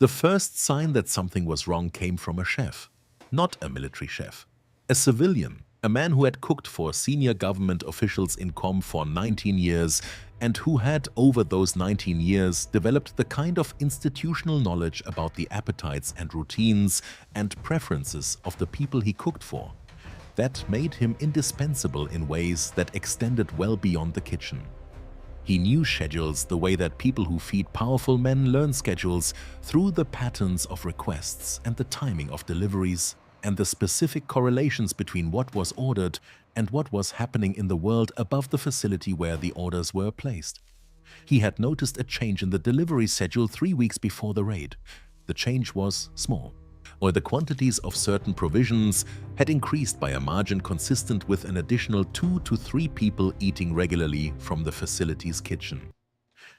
The first sign that something was wrong came from a chef, not a military chef. A civilian, a man who had cooked for senior government officials in Com for 19 years and who had, over those 19 years, developed the kind of institutional knowledge about the appetites and routines and preferences of the people he cooked for that made him indispensable in ways that extended well beyond the kitchen. He knew schedules the way that people who feed powerful men learn schedules, through the patterns of requests and the timing of deliveries and the specific correlations between what was ordered and what was happening in the world above the facility where the orders were placed. He had noticed a change in the delivery schedule 3 weeks before the raid. The change was small, or the quantities of certain provisions had increased by a margin consistent with an additional 2 to 3 people eating regularly from the facility's kitchen.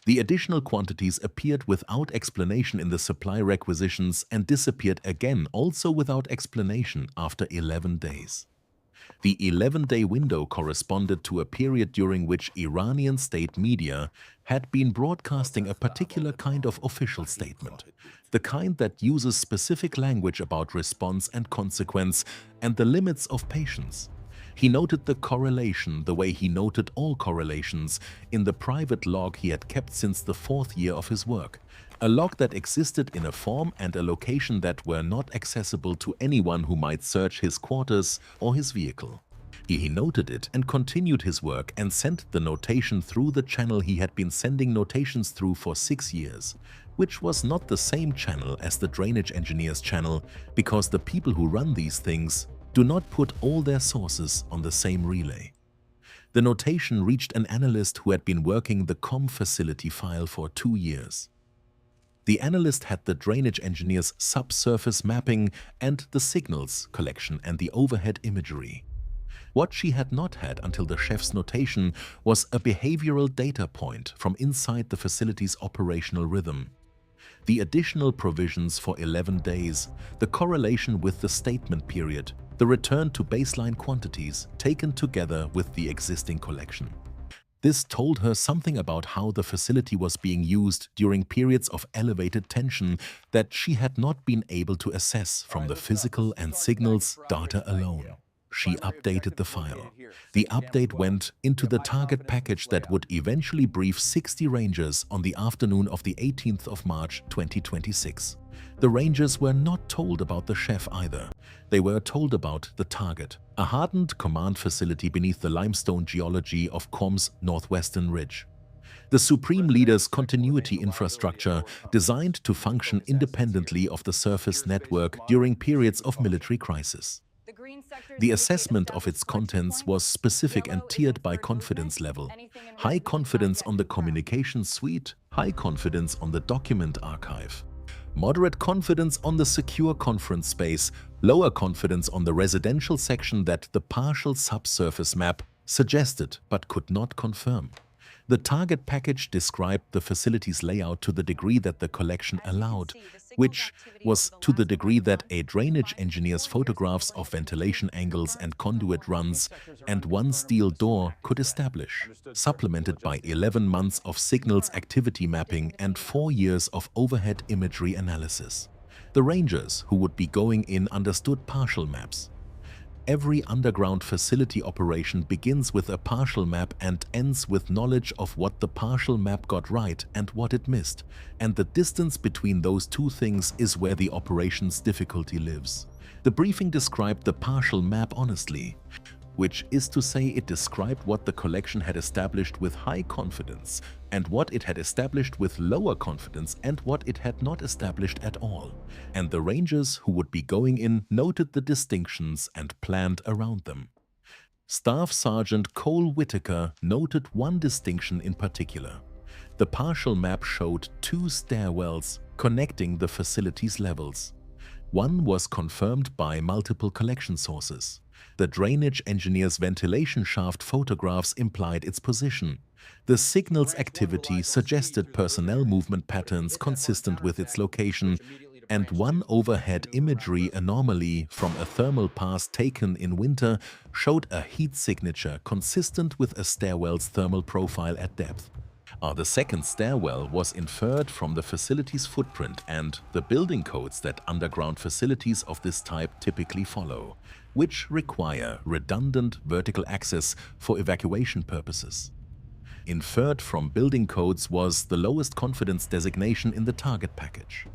The additional quantities appeared without explanation in the supply requisitions and disappeared again, also without explanation, after 11 days. The 11-day window corresponded to a period during which Iranian state media had been broadcasting a particular kind of official statement, the kind that uses specific language about response and consequence and the limits of patience. He noted the correlation the way he noted all correlations in the private log he had kept since the 4th year of his work, a log that existed in a form and a location that were not accessible to anyone who might search his quarters or his vehicle. He noted it and continued his work and sent the notation through the channel he had been sending notations through for 6 years, which was not the same channel as the drainage engineer's channel, because the people who run these things do not put all their sources on the same relay. The notation reached an analyst who had been working the COM facility file for 2 years. The analyst had the drainage engineer's subsurface mapping and the signals collection and the overhead imagery. What she had not had until the chef's notation was a behavioral data point from inside the facility's operational rhythm. The additional provisions for 11 days, the correlation with the statement period, the return to baseline quantities taken together with the existing collection. This told her something about how the facility was being used during periods of elevated tension that she had not been able to assess from the physical and signals data alone. She updated the file. The update went into the target package that would eventually brief 60 rangers on the afternoon of the 18th of March 2026. The rangers were not told about the chef either. They were told about the target, a hardened command facility beneath the limestone geology of Com's northwestern ridge. The Supreme Leader's continuity infrastructure designed to function independently of the surface network during periods of military crisis. The assessment of its contents was specific and tiered by confidence level. High confidence on the communication suite, high confidence on the document archive. Moderate confidence on the secure conference space, lower confidence on the residential section that the partial subsurface map suggested but could not confirm. The target package described the facility's layout to the degree that the collection allowed, which was to the degree that a drainage engineer's photographs of ventilation angles and conduit runs and one steel door could establish, supplemented by 11 months of signals activity mapping and 4 years of overhead imagery analysis. The rangers who would be going in understood partial maps. Every underground facility operation begins with a partial map and ends with knowledge of what the partial map got right and what it missed, and the distance between those two things is where the operation's difficulty lives. The briefing described the partial map honestly, which is to say it described what the collection had established with high confidence and what it had established with lower confidence and what it had not established at all. And the rangers who would be going in noted the distinctions and planned around them. Staff Sergeant Cole Whitaker noted one distinction in particular. The partial map showed 2 stairwells connecting the facility's levels. One was confirmed by multiple collection sources. The drainage engineer's ventilation shaft photographs implied its position. The signals activity suggested personnel movement patterns consistent with its location, and one overhead imagery anomaly from a thermal pass taken in winter showed a heat signature consistent with a stairwell's thermal profile at depth. The second stairwell was inferred from the facility's footprint and the building codes that underground facilities of this type typically follow, which require redundant vertical access for evacuation purposes. Inferred from building codes was the lowest confidence designation in the target package.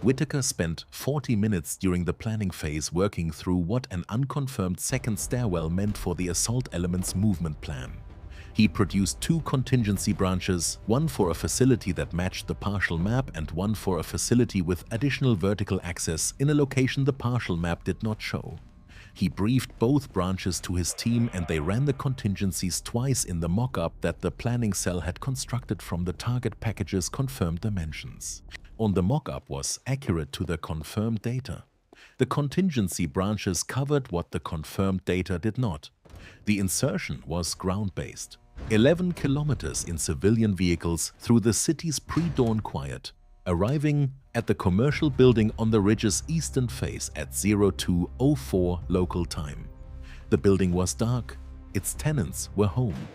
Whitaker spent 40 minutes during the planning phase working through what an unconfirmed second stairwell meant for the assault element's movement plan. He produced 2 contingency branches, one for a facility that matched the partial map and one for a facility with additional vertical access in a location the partial map did not show. He briefed both branches to his team and they ran the contingencies twice in the mock-up that the planning cell had constructed from the target package's confirmed dimensions. On the mock-up was accurate to the confirmed data. The contingency branches covered what the confirmed data did not. The insertion was ground-based. 11 kilometers in civilian vehicles through the city's pre-dawn quiet, arriving at the commercial building on the ridge's eastern face at 02:04 local time. The building was dark, its tenants were home.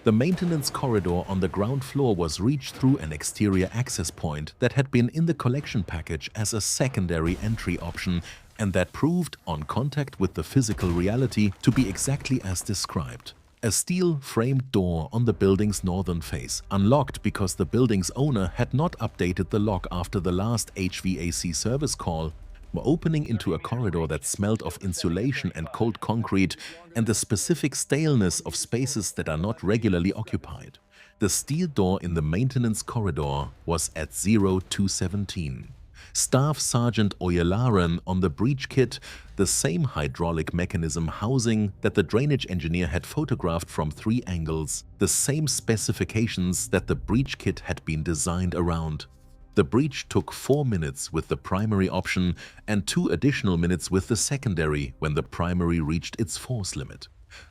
The maintenance corridor on the ground floor was reached through an exterior access point that had been in the collection package as a secondary entry option and that proved, on contact with the physical reality, to be exactly as described. A steel-framed door on the building's northern face, unlocked because the building's owner had not updated the lock after the last HVAC service call, were opening into a corridor that smelled of insulation and cold concrete and the specific staleness of spaces that are not regularly occupied. The steel door in the maintenance corridor was at 0217. Staff Sergeant Oyelaren on the breach kit, the same hydraulic mechanism housing that the drainage engineer had photographed from 3 angles, the same specifications that the breach kit had been designed around. The breach took 4 minutes with the primary option and 2 additional minutes with the secondary when the primary reached its force limit.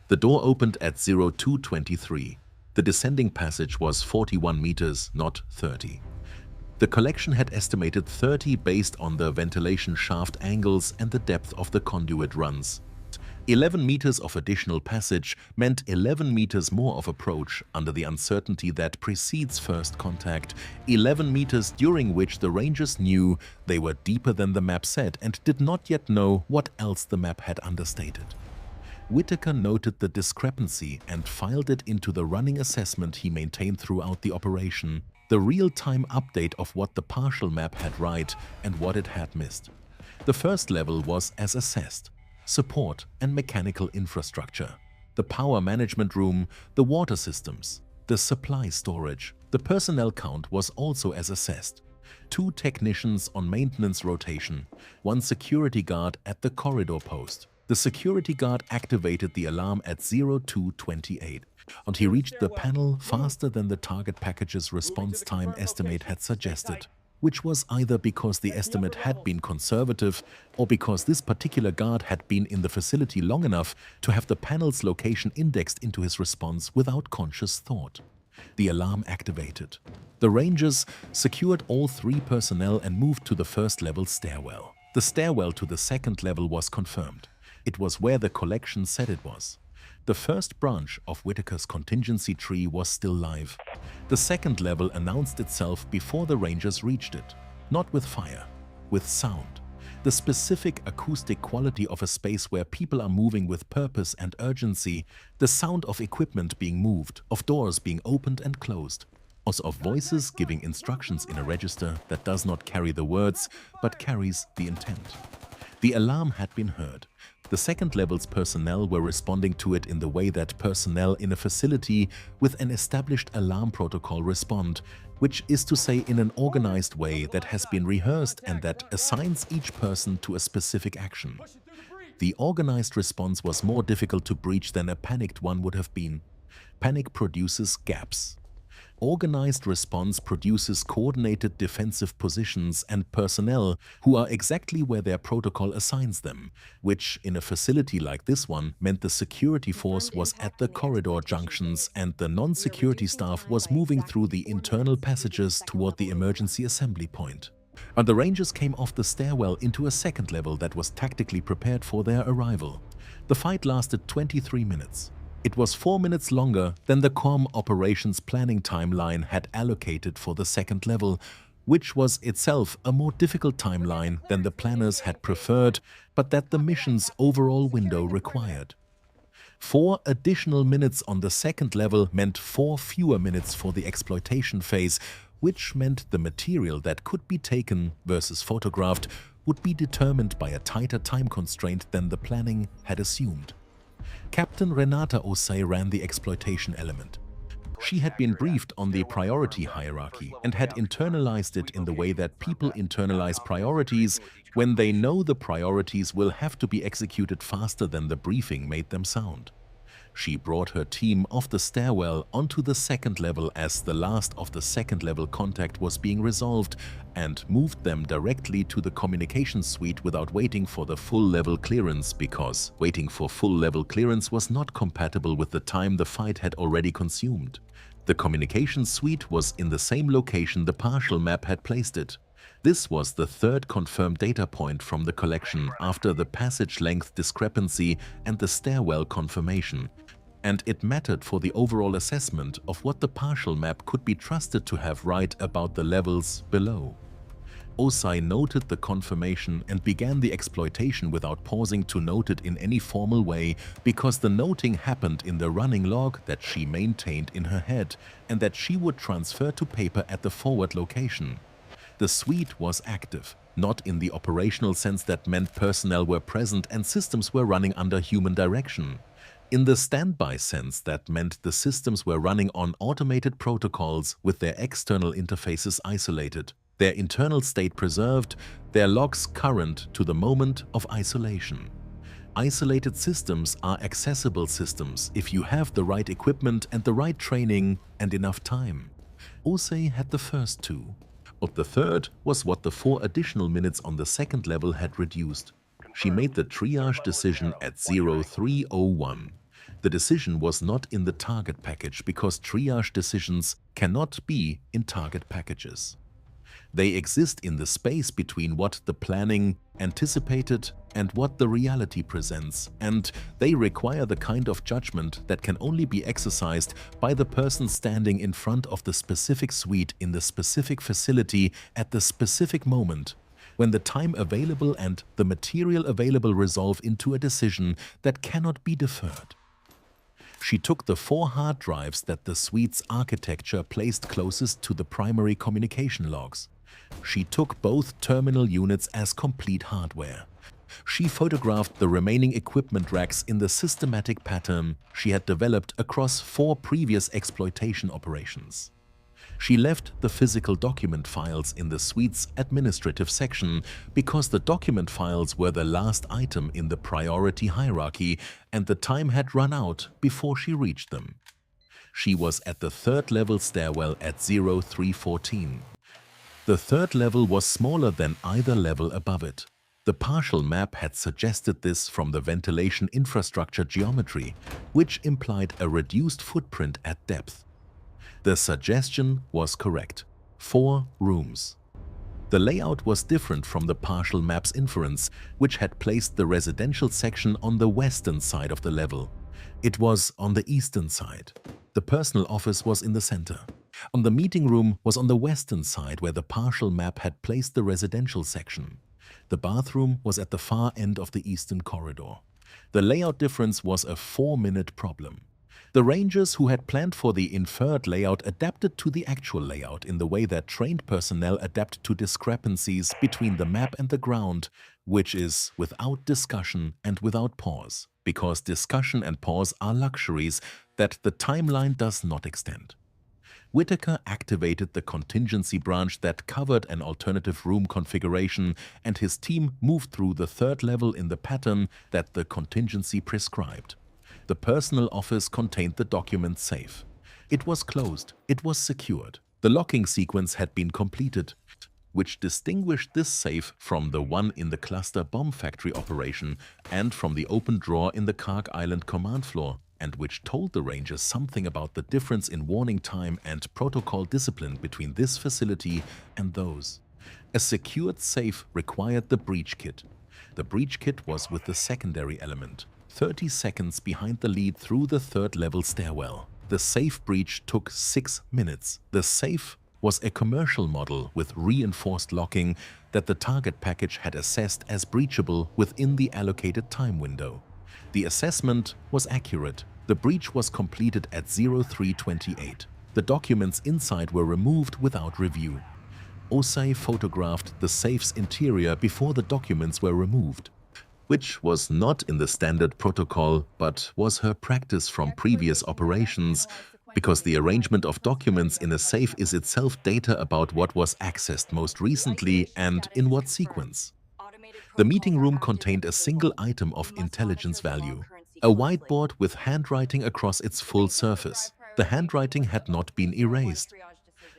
The door opened at 0223. The descending passage was 41 meters, not 30. The collection had estimated 30 based on the ventilation shaft angles and the depth of the conduit runs. 11 meters of additional passage meant 11 meters more of approach under the uncertainty that precedes first contact, 11 meters during which the Rangers knew they were deeper than the map said and did not yet know what else the map had understated. Whitaker noted the discrepancy and filed it into the running assessment he maintained throughout the operation, the real-time update of what the partial map had right and what it had missed. The first level was as assessed: support and mechanical infrastructure, the power management room, the water systems, the supply storage. The personnel count was also as assessed: 2 technicians on maintenance rotation, 1 security guard at the corridor post. The security guard activated the alarm at 0228, and he reached the panel faster than the target package's response time estimate had suggested, which was either because the estimate had been conservative or because this particular guard had been in the facility long enough to have the panel's location indexed into his response without conscious thought. The alarm activated. The Rangers secured all 3 personnel and moved to the first-level stairwell. The stairwell to the second level was confirmed. It was where the collection said it was. The first branch of Whitaker's contingency tree was still live. The second level announced itself before the Rangers reached it, not with fire, with sound. The specific acoustic quality of a space where people are moving with purpose and urgency, the sound of equipment being moved, of doors being opened and closed, of voices giving instructions in a register that does not carry the words but carries the intent. The alarm had been heard. The second level's personnel were responding to it in the way that personnel in a facility with an established alarm protocol respond, which is to say in an organized way that has been rehearsed and that assigns each person to a specific action. The organized response was more difficult to breach than a panicked one would have been. Panic produces gaps. Organized response produces coordinated defensive positions and personnel who are exactly where their protocol assigns them, which in a facility like this one meant the security force was at the corridor junctions and the non-security staff was moving through the internal passages toward the emergency assembly point. And the Rangers came off the stairwell into a second level that was tactically prepared for their arrival. The fight lasted 23 minutes. It was 4 minutes longer than the COM operations planning timeline had allocated for the second level, which was itself a more difficult timeline than the planners had preferred, but that the mission's overall window required. 4 additional minutes on the second level meant 4 fewer minutes for the exploitation phase, which meant the material that could be taken versus photographed would be determined by a tighter time constraint than the planning had assumed. Captain Renata Osei ran the exploitation element. She had been briefed on the priority hierarchy and had internalized it in the way that people internalize priorities when they know the priorities will have to be executed faster than the briefing made them sound. She brought her team off the stairwell onto the second level as the last of the second level contact was being resolved and moved them directly to the communication suite without waiting for the full level clearance, because waiting for full level clearance was not compatible with the time the fight had already consumed. The communication suite was in the same location the partial map had placed it. This was the third confirmed data point from the collection after the passage length discrepancy and the stairwell confirmation, and it mattered for the overall assessment of what the partial map could be trusted to have right about the levels below. Osei noted the confirmation and began the exploitation without pausing to note it in any formal way, because the noting happened in the running log that she maintained in her head and that she would transfer to paper at the forward location. The suite was active, not in the operational sense that meant personnel were present and systems were running under human direction. In the standby sense, that meant the systems were running on automated protocols with their external interfaces isolated, their internal state preserved, their logs current to the moment of isolation. Isolated systems are accessible systems if you have the right equipment and the right training and enough time. Osei had the first two, but the third was what the 4 additional minutes on the second level had reduced. She made the triage decision at 0301. The decision was not in the target package because triage decisions cannot be in target packages. They exist in the space between what the planning anticipated and what the reality presents, and they require the kind of judgment that can only be exercised by the person standing in front of the specific suite in the specific facility at the specific moment, when the time available and the material available resolve into a decision that cannot be deferred. She took the 4 hard drives that the suite's architecture placed closest to the primary communication logs. She took both terminal units as complete hardware. She photographed the remaining equipment racks in the systematic pattern she had developed across 4 previous exploitation operations. She left the physical document files in the suite's administrative section because the document files were the last item in the priority hierarchy and the time had run out before she reached them. She was at the 3rd level stairwell at 0314. The 3rd level was smaller than either level above it. The partial map had suggested this from the ventilation infrastructure geometry, which implied a reduced footprint at depth. The suggestion was correct. 4 rooms. The layout was different from the partial map's inference, which had placed the residential section on the western side of the level. It was on the eastern side. The personal office was in the center. The meeting room was on the western side where the partial map had placed the residential section. The bathroom was at the far end of the eastern corridor. The layout difference was a 4-minute problem. The rangers who had planned for the inferred layout adapted to the actual layout in the way that trained personnel adapt to discrepancies between the map and the ground, which is without discussion and without pause, because discussion and pause are luxuries that the timeline does not extend. Whitaker activated the contingency branch that covered an alternative room configuration, and his team moved through the 3rd level in the pattern that the contingency prescribed. The personal office contained the document safe. It was closed. It was secured. The locking sequence had been completed, which distinguished this safe from the one in the cluster bomb factory operation and from the open drawer in the Karg Island command floor, and which told the Rangers something about the difference in warning time and protocol discipline between this facility and those. A secured safe required the breach kit. The breach kit was with the secondary element. 30 seconds behind the lead through the third-level stairwell. The safe breach took 6 minutes. The safe was a commercial model with reinforced locking that the target package had assessed as breachable within the allocated time window. The assessment was accurate. The breach was completed at 03:28. The documents inside were removed without review. Osei photographed the safe's interior before the documents were removed, which was not in the standard protocol but was her practice from previous operations, because the arrangement of documents in a safe is itself data about what was accessed most recently and in what sequence. The meeting room contained a single item of intelligence value, a whiteboard with handwriting across its full surface. The handwriting had not been erased.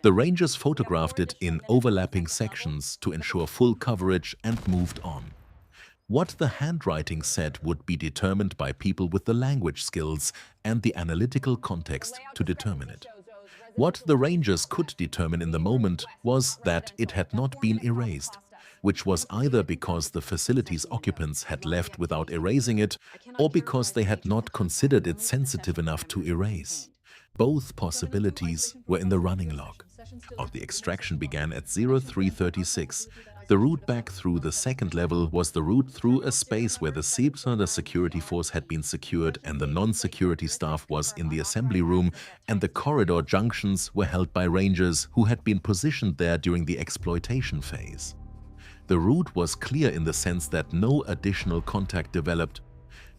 The Rangers photographed it in overlapping sections to ensure full coverage and moved on. What the handwriting said would be determined by people with the language skills and the analytical context to determine it. What the Rangers could determine in the moment was that it had not been erased, which was either because the facility's occupants had left without erasing it or because they had not considered it sensitive enough to erase. Both possibilities were in the running log. The extraction began at 03:36. The route back through the second level was the route through a space where the security force had been secured and the non-security staff was in the assembly room, and the corridor junctions were held by Rangers who had been positioned there during the exploitation phase. The route was clear in the sense that no additional contact developed.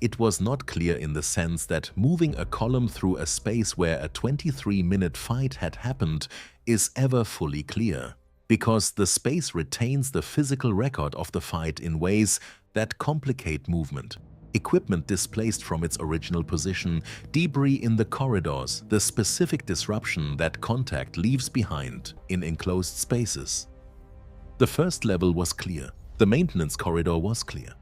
It was not clear in the sense that moving a column through a space where a 23-minute fight had happened is ever fully clear, because the space retains the physical record of the fight in ways that complicate movement. Equipment displaced from its original position, debris in the corridors, the specific disruption that contact leaves behind in enclosed spaces. The first level was clear. The maintenance corridor was clear.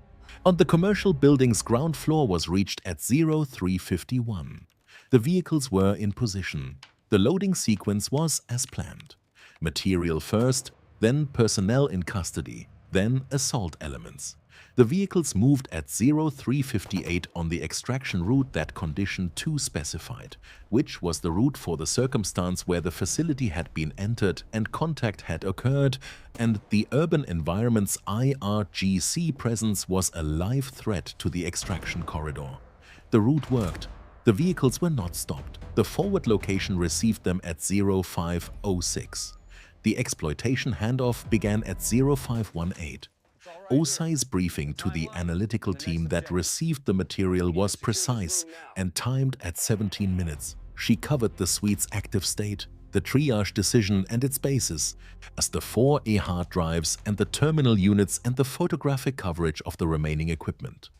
On the commercial building's ground floor was reached at 03:51. The vehicles were in position. The loading sequence was as planned. Material first, then personnel in custody, then assault elements. The vehicles moved at 03:58 on the extraction route that Condition 2 specified, which was the route for the circumstance where the facility had been entered and contact had occurred, and the urban environment's IRGC presence was a live threat to the extraction corridor. The route worked. The vehicles were not stopped. The forward location received them at 05:06. The exploitation handoff began at 05:18. Osei's briefing to the analytical team that received the material was precise and timed at 17 minutes. She covered the suite's active state, the triage decision and its basis, as the 4 hard drives and the terminal units and the photographic coverage of the remaining equipment.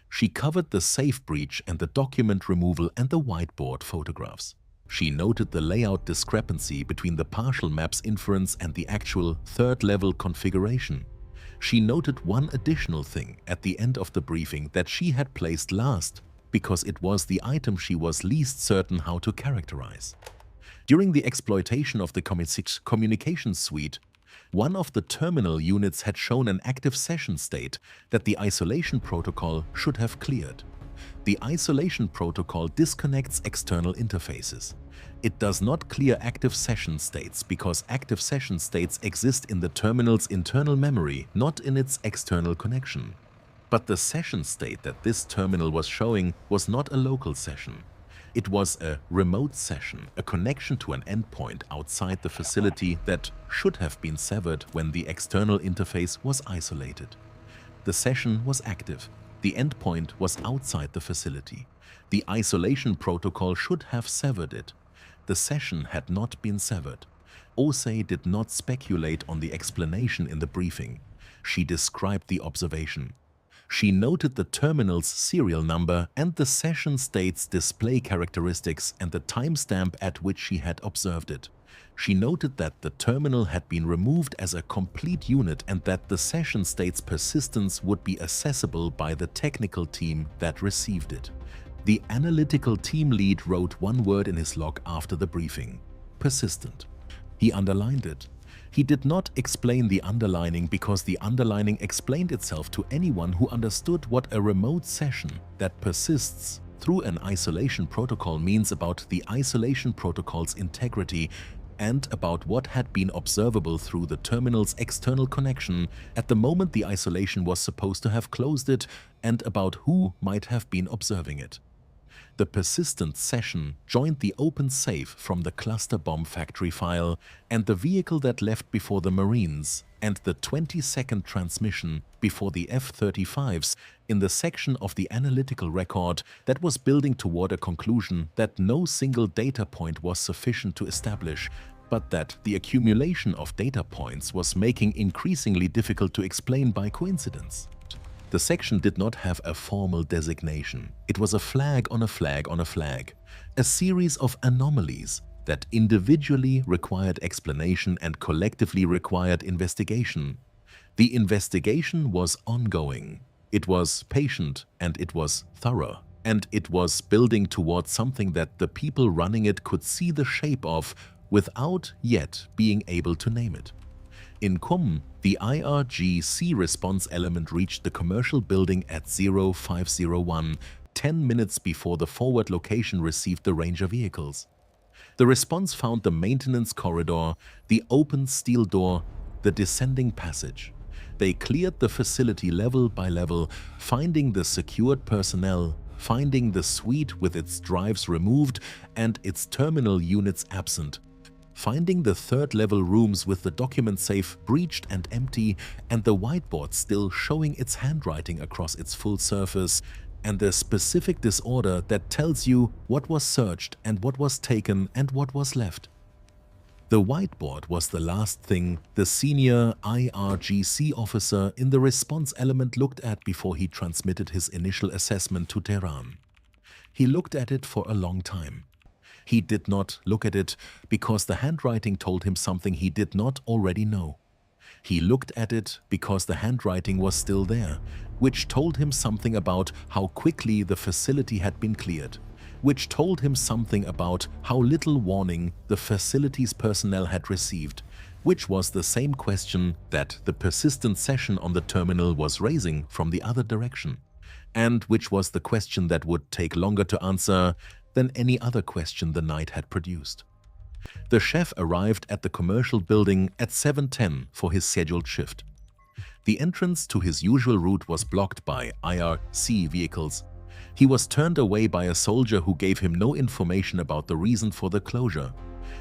She covered the safe breach and the document removal and the whiteboard photographs. She noted the layout discrepancy between the partial map's inference and the actual third-level configuration. She noted one additional thing at the end of the briefing that she had placed last because it was the item she was least certain how to characterize. During the exploitation of the communications suite, one of the terminal units had shown an active session state that the isolation protocol should have cleared. The isolation protocol disconnects external interfaces. It does not clear active session states because active session states exist in the terminal's internal memory, not in its external connection. But the session state that this terminal was showing was not a local session. It was a remote session, a connection to an endpoint outside the facility that should have been severed when the external interface was isolated. The session was active. The endpoint was outside the facility. The isolation protocol should have severed it. The session had not been severed. Osei did not speculate on the explanation in the briefing. She described the observation. She noted the terminal's serial number and the session state's display characteristics and the timestamp at which she had observed it. She noted that the terminal had been removed as a complete unit and that the session state's persistence would be accessible by the technical team that received it. The analytical team lead wrote one word in his log after the briefing: persistent. He underlined it. He did not explain the underlining because the underlining explained itself to anyone who understood what a remote session that persists through an isolation protocol means about the isolation protocol's integrity and about what had been observable through the terminal's external connection at the moment the isolation was supposed to have closed it and about who might have been observing it. The persistent session joined the open safe from the cluster bomb factory file and the vehicle that left before the Marines and the 20-second transmission before the F-35s in the section of the analytical record that was building toward a conclusion that no single data point was sufficient to establish, but that the accumulation of data points was making increasingly difficult to explain by coincidence. The section did not have a formal designation. It was a flag on a flag on a flag, a series of anomalies that individually required explanation and collectively required investigation. The investigation was ongoing. It was patient and it was thorough. And it was building towards something that the people running it could see the shape of without yet being able to name it. In Qom, the IRGC response element reached the commercial building at 0501, 10 minutes before the forward location received the Ranger vehicles. The response found the maintenance corridor, the open steel door, the descending passage. They cleared the facility level by level, finding the secured personnel, finding the suite with its drives removed and its terminal units absent, finding the third-level rooms with the document safe breached and empty and the whiteboard still showing its handwriting across its full surface, and the specific disorder that tells you what was searched and what was taken and what was left. The whiteboard was the last thing the senior IRGC officer in the response element looked at before he transmitted his initial assessment to Tehran. He looked at it for a long time. He did not look at it because the handwriting told him something he did not already know. He looked at it because the handwriting was still there, which told him something about how quickly the facility had been cleared, which told him something about how little warning the facility's personnel had received, which was the same question that the persistent session on the terminal was raising from the other direction, and which was the question that would take longer to answer than any other question the night had produced. The chef arrived at the commercial building at 7:10 for his scheduled shift. The entrance to his usual route was blocked by IRC vehicles. He was turned away by a soldier who gave him no information about the reason for the closure.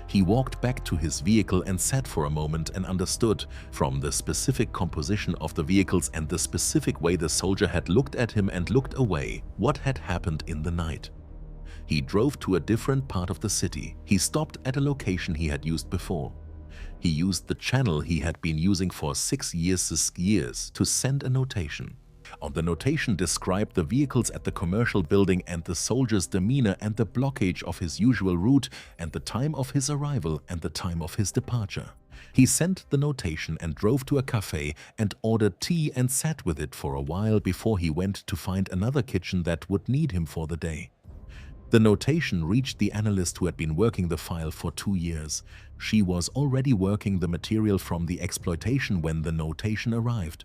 He walked back to his vehicle and sat for a moment and understood, from the specific composition of the vehicles and the specific way the soldier had looked at him and looked away, what had happened in the night. He drove to a different part of the city. He stopped at a location he had used before. He used the channel he had been using for 6 years to send a notation. On the notation described the vehicles at the commercial building and the soldier's demeanor and the blockage of his usual route and the time of his arrival and the time of his departure. He sent the notation and drove to a cafe and ordered tea and sat with it for a while before he went to find another kitchen that would need him for the day. The notation reached the analyst who had been working the file for 2 years. She was already working the material from the exploitation when the notation arrived.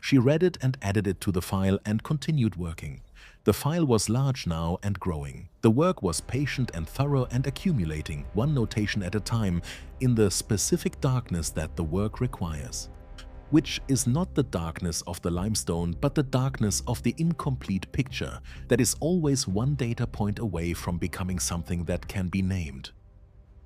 She read it and added it to the file and continued working. The file was large now and growing. The work was patient and thorough and accumulating, one notation at a time, in the specific darkness that the work requires. Which is not the darkness of the limestone, but the darkness of the incomplete picture that is always one data point away from becoming something that can be named.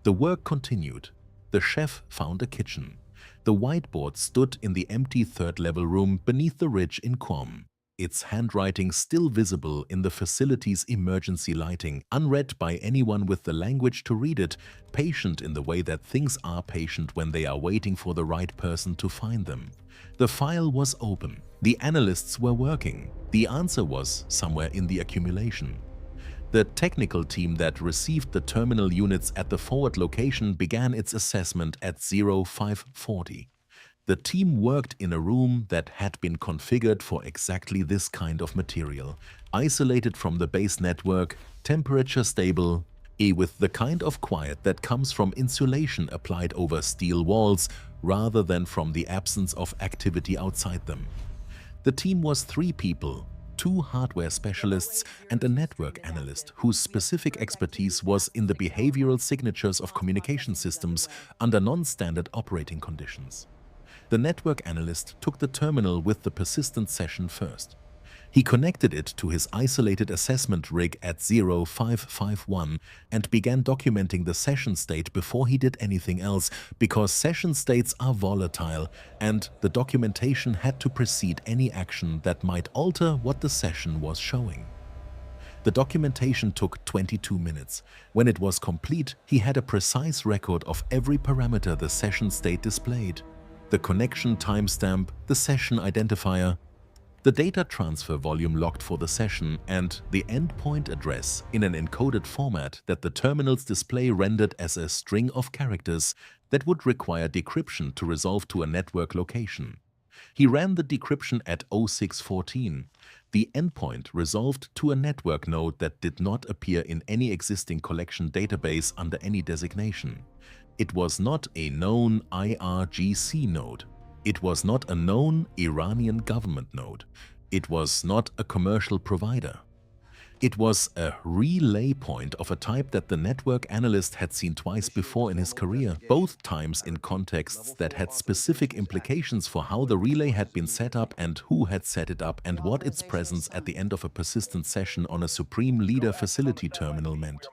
The work continued. The chef found a kitchen. The whiteboard stood in the empty third-level room beneath the ridge in Qom, its handwriting still visible in the facility's emergency lighting, unread by anyone with the language to read it, patient in the way that things are patient when they are waiting for the right person to find them. The file was open. The analysts were working. The answer was somewhere in the accumulation. The technical team that received the terminal units at the forward location began its assessment at 0540. The team worked in a room that had been configured for exactly this kind of material, isolated from the base network, temperature stable, With the kind of quiet that comes from insulation applied over steel walls rather than from the absence of activity outside them. The team was 3 people, 2 hardware specialists and a network analyst whose specific expertise was in the behavioral signatures of communication systems under non-standard operating conditions. The network analyst took the terminal with the persistent session first. He connected it to his isolated assessment rig at 0551 and began documenting the session state before he did anything else, because session states are volatile and the documentation had to precede any action that might alter what the session was showing. The documentation took 22 minutes. When it was complete, he had a precise record of every parameter the session state displayed: the connection timestamp, the session identifier, the data transfer volume logged for the session, and the endpoint address in an encoded format that the terminal's display rendered as a string of characters that would require decryption to resolve to a network location. He ran the decryption at 0614. The endpoint resolved to a network node that did not appear in any existing collection database under any designation. It was not a known IRGC node. It was not a known Iranian government node. It was not a commercial provider. It was a relay point of a type that the network analyst had seen twice before in his career, both times in contexts that had specific implications for how the relay had been set up and who had set it up and what its presence at the end of a persistent session on a Supreme Leader facility terminal meant.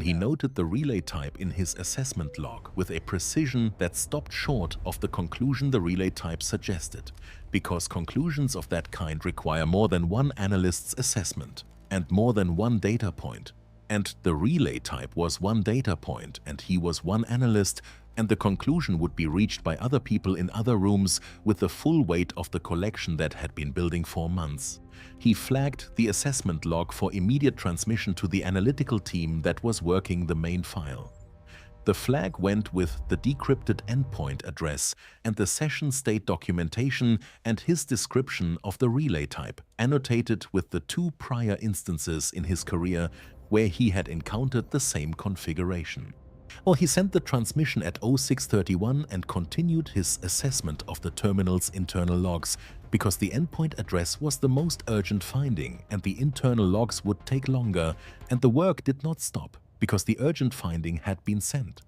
He noted the relay type in his assessment log with a precision that stopped short of the conclusion the relay type suggested, because conclusions of that kind require more than one analyst's assessment and more than one data point. And the relay type was one data point, and he was one analyst, and the conclusion would be reached by other people in other rooms with the full weight of the collection that had been building for months. He flagged the assessment log for immediate transmission to the analytical team that was working the main file. The flag went with the decrypted endpoint address and the session state documentation and his description of the relay type, annotated with the 2 prior instances in his career where he had encountered the same configuration. He sent the transmission at 0631 and continued his assessment of the terminal's internal logs, because the endpoint address was the most urgent finding and the internal logs would take longer, and the work did not stop because the urgent finding had been sent.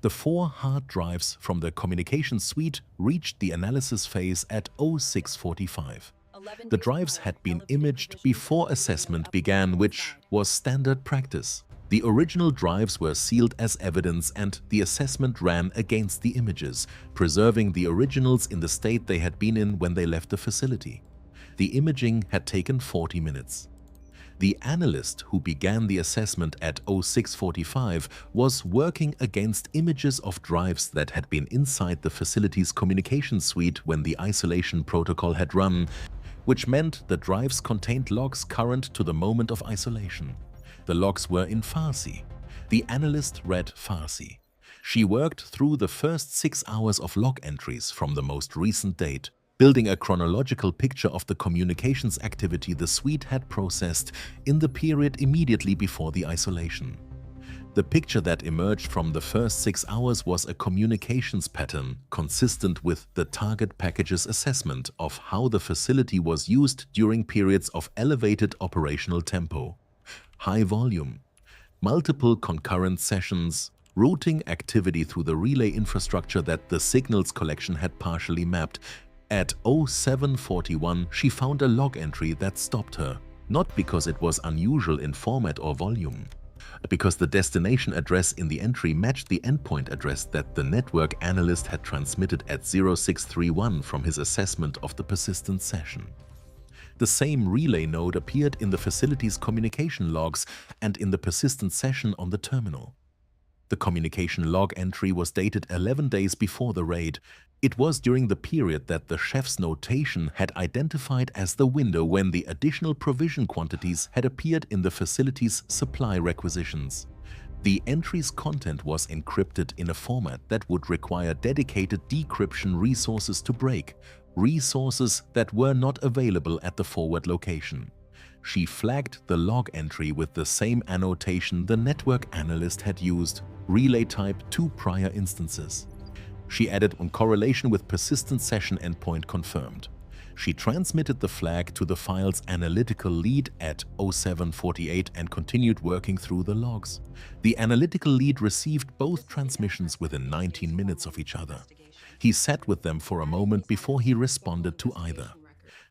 The 4 hard drives from the communication suite reached the analysis phase at 0645. The drives had been imaged before assessment began, which was standard practice. The original drives were sealed as evidence and the assessment ran against the images, preserving the originals in the state they had been in when they left the facility. The imaging had taken 40 minutes. The analyst who began the assessment at 0645 was working against images of drives that had been inside the facility's communication suite when the isolation protocol had run, which meant the drives contained logs current to the moment of isolation. The logs were in Farsi. The analyst read Farsi. She worked through the first 6 hours of log entries from the most recent date, building a chronological picture of the communications activity the suite had processed in the period immediately before the isolation. The picture that emerged from the first 6 hours was a communications pattern consistent with the target package's assessment of how the facility was used during periods of elevated operational tempo, high volume, multiple concurrent sessions, routing activity through the relay infrastructure that the signals collection had partially mapped. At 0741, she found a log entry that stopped her, not because it was unusual in format or volume, because the destination address in the entry matched the endpoint address that the network analyst had transmitted at 0631 from his assessment of the persistent session. The same relay node appeared in the facility's communication logs and in the persistent session on the terminal. The communication log entry was dated 11 days before the raid. It was during the period that the chef's notation had identified as the window when the additional provision quantities had appeared in the facility's supply requisitions. The entry's content was encrypted in a format that would require dedicated decryption resources to break, resources that were not available at the forward location. She flagged the log entry with the same annotation the network analyst had used, relay type 2 prior instances. She added on correlation with persistent session endpoint confirmed. She transmitted the flag to the file's analytical lead at 0748 and continued working through the logs. The analytical lead received both transmissions within 19 minutes of each other. He sat with them for a moment before he responded to either.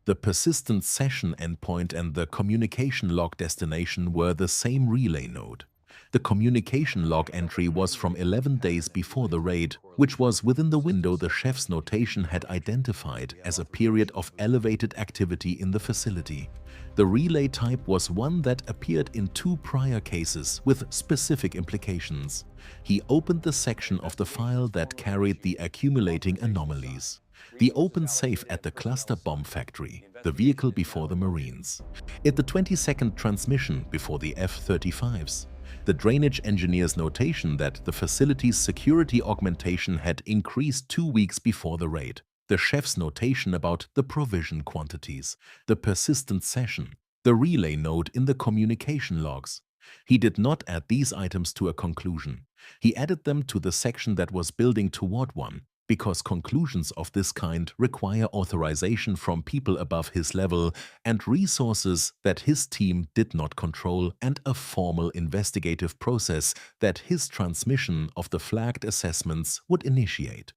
The persistent session endpoint and the communication log destination were the same relay node. The communication log entry was from 11 days before the raid, which was within the window the chef's notation had identified as a period of elevated activity in the facility. The relay type was one that appeared in 2 prior cases with specific implications. He opened the section of the file that carried the accumulating anomalies. The open safe at the cluster bomb factory, the vehicle before the Marines. At the 22nd transmission before the F-35s. The drainage engineer's notation that the facility's security augmentation had increased 2 weeks before the raid. The chef's notation about the provision quantities. The persistent session. The relay node in the communication logs. He did not add these items to a conclusion. He added them to the section that was building toward one, because conclusions of this kind require authorization from people above his level and resources that his team did not control and a formal investigative process that his transmission of the flagged assessments would initiate.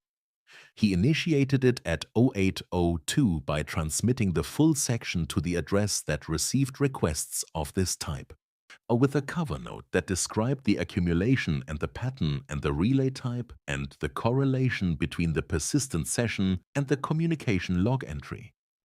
He initiated it at 0802 by transmitting the full section to the address that received requests of this type, or with a cover note that described the accumulation and the pattern and the relay type and the correlation between the persistent session and the communication log entry.